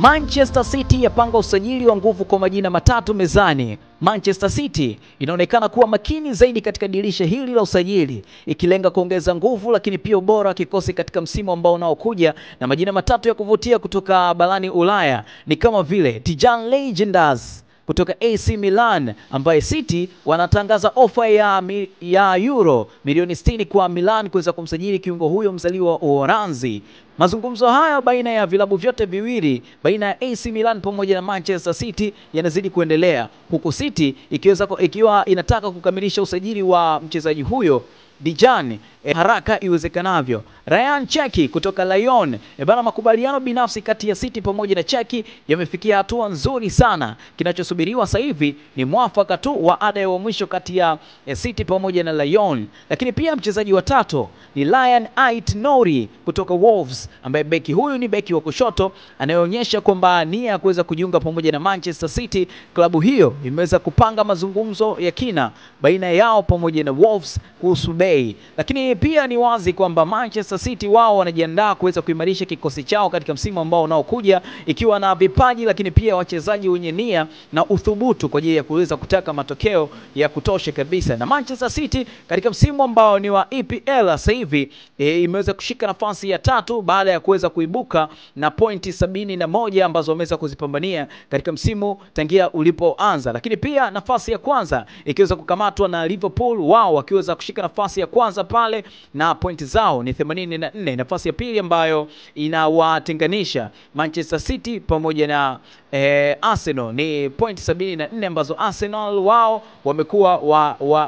Manchester City yapanga usajili wa nguvu kwa majina matatu mezani. Manchester City inaonekana kuwa makini zaidi katika dirisha hili la usajili, ikilenga kuongeza nguvu lakini pia ubora wa kikosi katika msimu ambao unaokuja, na majina matatu ya kuvutia kutoka barani Ulaya ni kama vile Dejan Legenders kutoka AC Milan, ambaye City wanatangaza ofa ya euro milioni 60 kwa Milan kuweza kumsajili kiungo huyo mzaliwa wa Uholanzi. Mazungumzo haya baina ya vilabu vyote viwili, baina ya AC Milan pamoja na Manchester City, yanazidi kuendelea, huku City ikiwa inataka kukamilisha usajili wa mchezaji huyo Dejan haraka iwezekanavyo. Ryan Cherki kutoka Lyon, bana, makubaliano binafsi kati ya City pamoja na Cherki yamefikia hatua nzuri sana. Kinachosubiriwa sasa hivi ni mwafaka tu wa ada ya mwisho kati ya City pamoja na Lyon. Lakini pia mchezaji wa tatu ni Ryan Ait-Nouri kutoka Wolves, ambaye beki huyu ni beki wa kushoto anayeonyesha kwamba nia ya kuweza kujiunga pamoja na Manchester City. Klabu hiyo imeweza kupanga mazungumzo ya kina baina yao pamoja na Wolves kuhusu bei. Lakini pia ni wazi kwamba Manchester City wao wanajiandaa kuweza kuimarisha kikosi chao katika msimu ambao unaokuja, ikiwa na vipaji lakini pia wachezaji wenye nia na uthubutu kwa ajili ya kuweza kutaka matokeo ya kutosha kabisa. Na Manchester City katika msimu ambao ni wa EPL sasa hivi imeweza kushika nafasi ya 3 baada ya kuweza kuibuka na pointi 71 ambazo wameweza kuzipambania katika msimu tangia ulipoanza. Lakini pia nafasi ya kwanza ikiweza kukamatwa na Liverpool, wao wakiweza kushika nafasi ya kwanza pale na pointi zao ni 84. Nafasi ya pili ambayo inawatenganisha Manchester City pamoja na Arsenal ni pointi 74 ambazo Arsenal wao wamekuwa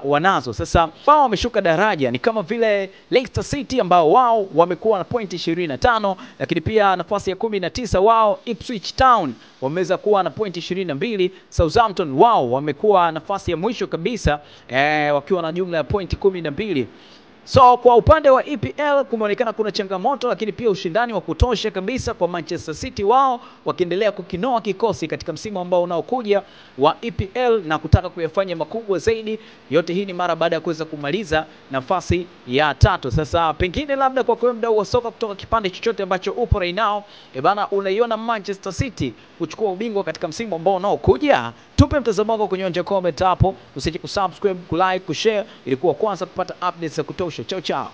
wanazo. Sasa wao wameshuka daraja, ni kama vile Leicester City ambao wao wamekuwa na pointi 25, lakini pia nafasi ya 19 wao Ipswich Town wameweza kuwa na pointi 22. Southampton wao wamekuwa nafasi ya mwisho kabisa wakiwa na jumla ya pointi 12. So kwa upande wa EPL kumeonekana kuna changamoto, lakini pia ushindani wa kutosha kabisa kwa Manchester City, wao wakiendelea kukinoa kikosi katika msimu ambao unaokuja wa EPL na kutaka kuyafanya makubwa zaidi. Yote hii ni mara baada ya kuweza kumaliza nafasi ya 3. Sasa pengine labda kwa kwa mdau wa soka kutoka kipande chochote ambacho upo right now, bana, unaiona Manchester City kuchukua ubingwa katika msimu ambao unaokuja? Tupe mtazamo wako kwenye comment hapo, usije kusubscribe, kulike, kushare ili kuwa kwanza kupata updates za kutosha. Chao chao.